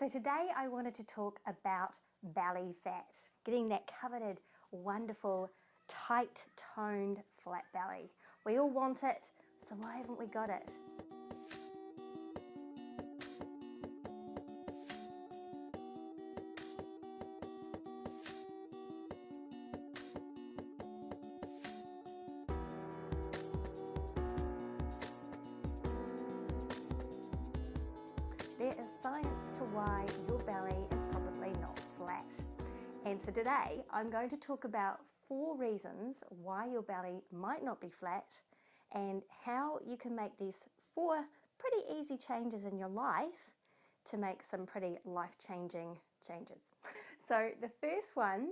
So today I wanted to talk about belly fat, getting that coveted, wonderful, tight toned flat belly. We all want it, so why haven't we got it? There is science to why your belly is probably not flat. And so today I'm going to talk about 4 reasons why your belly might not be flat and how you can make these 4 pretty easy changes in your life to make some pretty life-changing changes. So the first one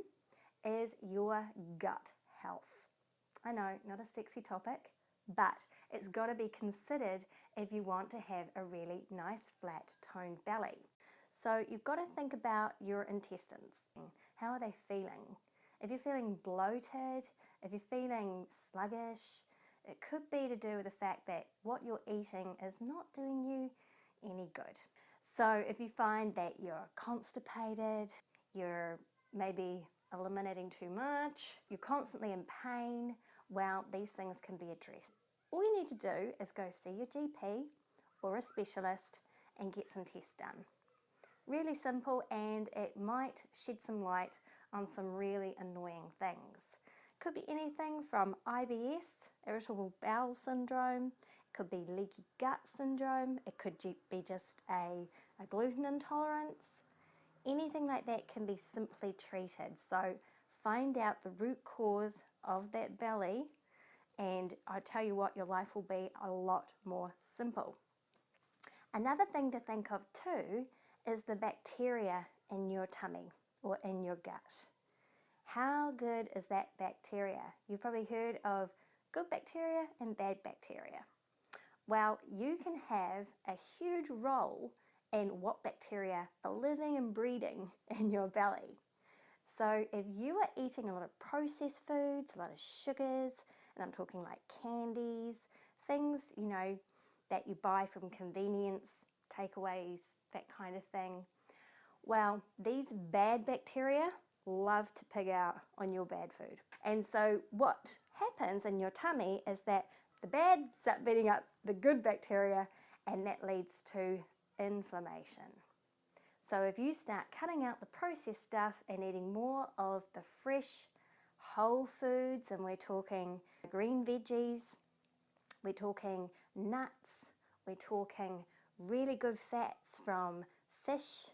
is your gut health. I know, not a sexy topic, but it's got to be considered if you want to have a really nice flat toned belly. So you've got to think about your intestines. How are they feeling? If you're feeling bloated, if you're feeling sluggish, it could be to do with the fact that what you're eating is not doing you any good. So if you find that you're constipated, you're maybe eliminating too much, you're constantly in pain, well, these things can be addressed. All you need to do is go see your GP or a specialist and get some tests done. Really simple, and it might shed some light on some really annoying things. Could be anything from IBS, irritable bowel syndrome, it could be leaky gut syndrome, it could be just a gluten intolerance. Anything like that can be simply treated. So find out the root cause of that belly, and I tell you what, your life will be a lot more simple. Another thing to think of too is the bacteria in your tummy or in your gut. How good is that bacteria? You've probably heard of good bacteria and bad bacteria. Well, you can have a huge role in what bacteria are living and breeding in your belly. So if you are eating a lot of processed foods, a lot of sugars, and I'm talking like candies, things, that you buy from convenience, takeaways, that kind of thing, well, these bad bacteria love to pig out on your bad food. And so what happens in your tummy is that the bad start beating up the good bacteria, and that leads to inflammation. So if you start cutting out the processed stuff and eating more of the fresh, whole foods, and we're talking green veggies, we're talking nuts, we're talking really good fats from fish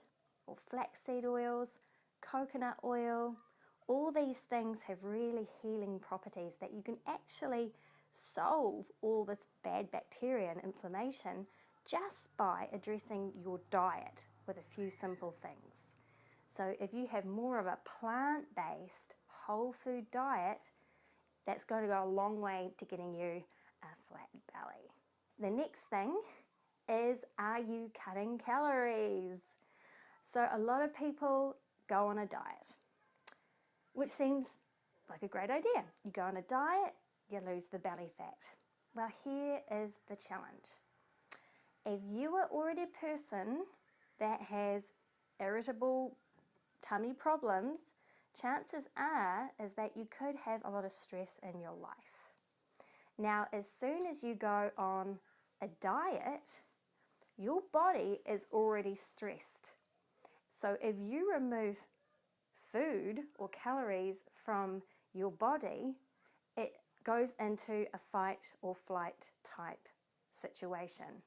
or flaxseed oils, coconut oil, all these things have really healing properties that you can actually solve all this bad bacteria and inflammation just by addressing your diet with a few simple things. So if you have more of a plant-based whole food diet, that's going to go a long way to getting you a flat belly. The next thing is, are you cutting calories? So a lot of people go on a diet, which seems like a great idea. You go on a diet, you lose the belly fat. Well, here is the challenge. If you are already a person that has irritable tummy problems, chances are is that you could have a lot of stress in your life. Now, as soon as you go on a diet, your body is already stressed. So if you remove food or calories from your body, it goes into a fight or flight type situation.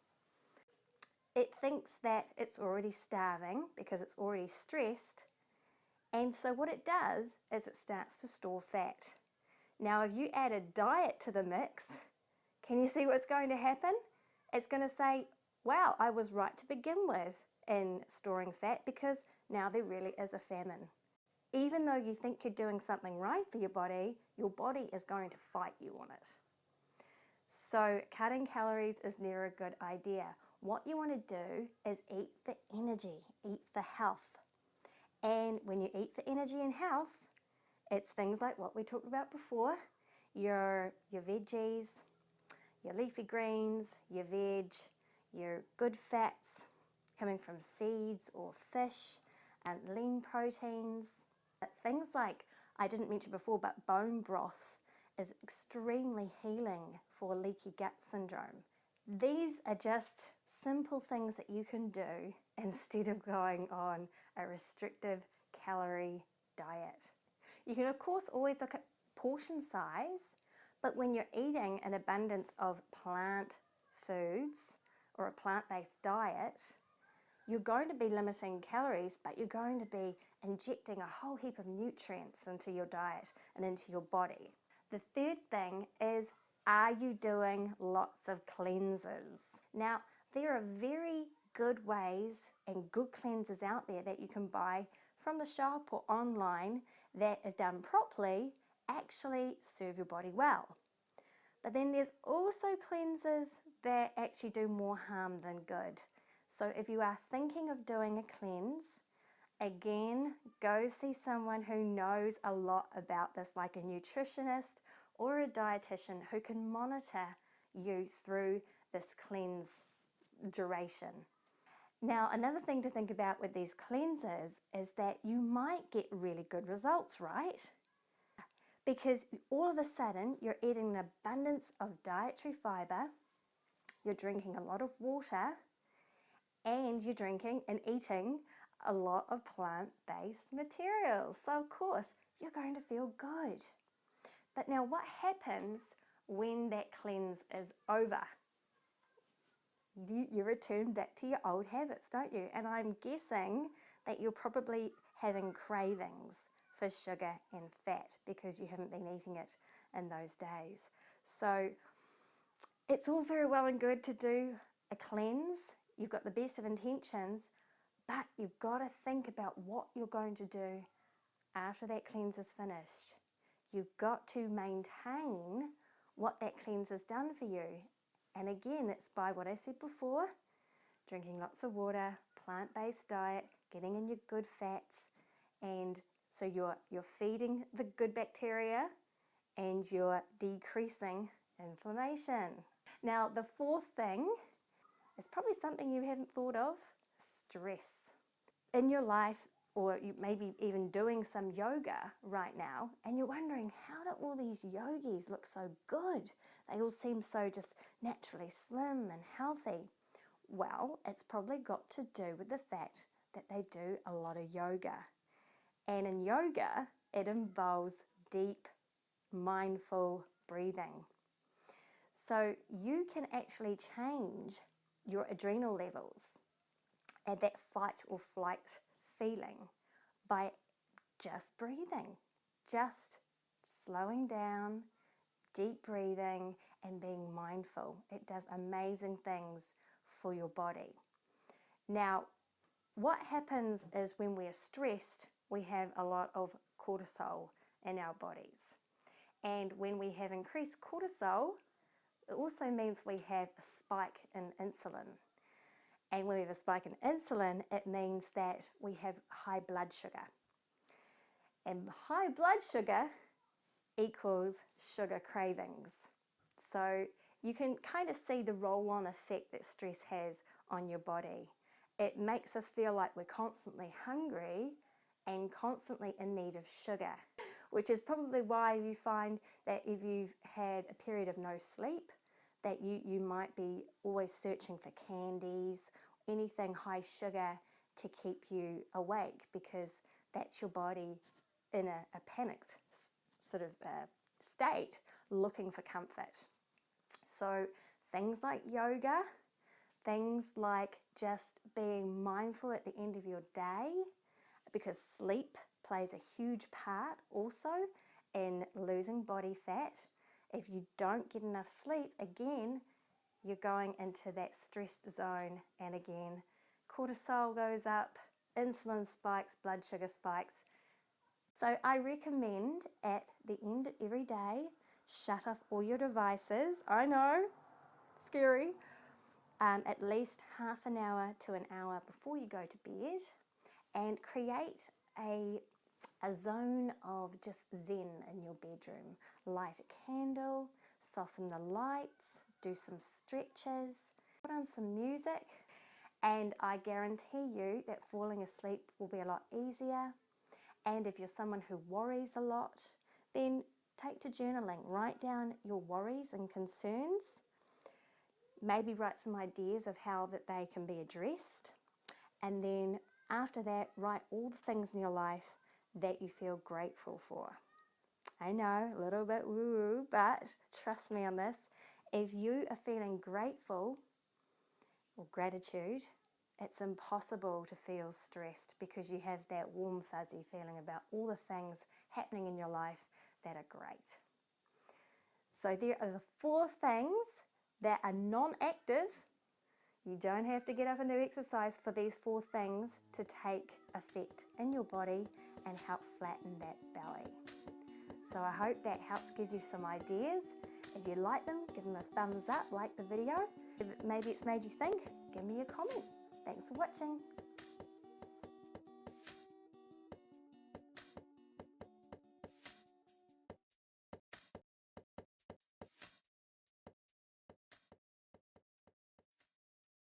It thinks that it's already starving because it's already stressed, and so what it does is it starts to store fat. Now if you add a diet to the mix, can you see what's going to happen? It's going to say, wow, I was right to begin with in storing fat because now there really is a famine. Even though you think you're doing something right for your body is going to fight you on it. So cutting calories is never a good idea. What you want to do is eat for energy, eat for health. And when you eat for energy and health, it's things like what we talked about before, your veggies, your leafy greens, your veg, your good fats, coming from seeds or fish and lean proteins. Things like, I didn't mention before, but bone broth is extremely healing for leaky gut syndrome. These are just simple things that you can do instead of going on a restrictive calorie diet. You can of course always look at portion size, but when you're eating an abundance of plant foods or a plant-based diet, you're going to be limiting calories, but you're going to be injecting a whole heap of nutrients into your diet and into your body. The third thing is, are you doing lots of cleanses? Now, there are very good ways and good cleansers out there that you can buy from the shop or online that, if done properly, actually serve your body well. But then there's also cleansers that actually do more harm than good. So if you are thinking of doing a cleanse, again, go see someone who knows a lot about this, like a nutritionist or a dietitian who can monitor you through this cleanse duration. Now, another thing to think about with these cleansers is that you might get really good results, right? Because all of a sudden you're eating an abundance of dietary fiber, you're drinking a lot of water, and you're drinking and eating a lot of plant-based materials. So of course, you're going to feel good. But now what happens when that cleanse is over? You return back to your old habits, don't you? And I'm guessing that you're probably having cravings for sugar and fat because you haven't been eating it in those days. So it's all very well and good to do a cleanse. You've got the best of intentions, but you've got to think about what you're going to do after that cleanse is finished. You've got to maintain what that cleanse has done for you. And again, that's by what I said before, drinking lots of water, plant-based diet, getting in your good fats, and so you're feeding the good bacteria and you're decreasing inflammation. Now, the fourth thing is probably something you haven't thought of: stress. In your life, or you maybe even doing some yoga right now, and you're wondering, how do all these yogis look so good? They all seem so just naturally slim and healthy. Well, it's probably got to do with the fact that they do a lot of yoga. And in yoga, it involves deep, mindful breathing. So you can actually change your adrenal levels and that fight or flight feeling by just breathing, just slowing down, deep breathing and being mindful. It does amazing things for your body. Now, what happens is when we're stressed, we have a lot of cortisol in our bodies. And when we have increased cortisol, it also means we have a spike in insulin. And when we have a spike in insulin, it means that we have high blood sugar. And high blood sugar equals sugar cravings. So you can kind of see the roll-on effect that stress has on your body. It makes us feel like we're constantly hungry and constantly in need of sugar, which is probably why you find that if you've had a period of no sleep, that you might be always searching for candies, anything high sugar to keep you awake, because that's your body in a panicked sort of state looking for comfort. So things like yoga, things like just being mindful at the end of your day, because sleep plays a huge part also in losing body fat. If you don't get enough sleep, again, you're going into that stressed zone, and again, cortisol goes up, insulin spikes, blood sugar spikes. So I recommend at the end of every day, shut off all your devices. I know, scary. At least half an hour to an hour before you go to bed, and create a zone of just zen in your bedroom. Light a candle, soften the lights, do some stretches, put on some music, And I guarantee you that falling asleep will be a lot easier. And if you're someone who worries a lot, then take to journaling. Write down your worries and concerns. Maybe write some ideas of how that they can be addressed. And then after that, write all the things in your life that you feel grateful for. I know, a little bit woo-woo, but trust me on this. If you are feeling grateful or gratitude, it's impossible to feel stressed because you have that warm, fuzzy feeling about all the things happening in your life that are great. So there are the 4 things that are non-active. You don't have to get up and do exercise for these 4 things to take effect in your body and help flatten that belly. So I hope that helps give you some ideas. If you like them, give them a thumbs up, like the video. If maybe it's made you think, give me a comment. Thanks for watching.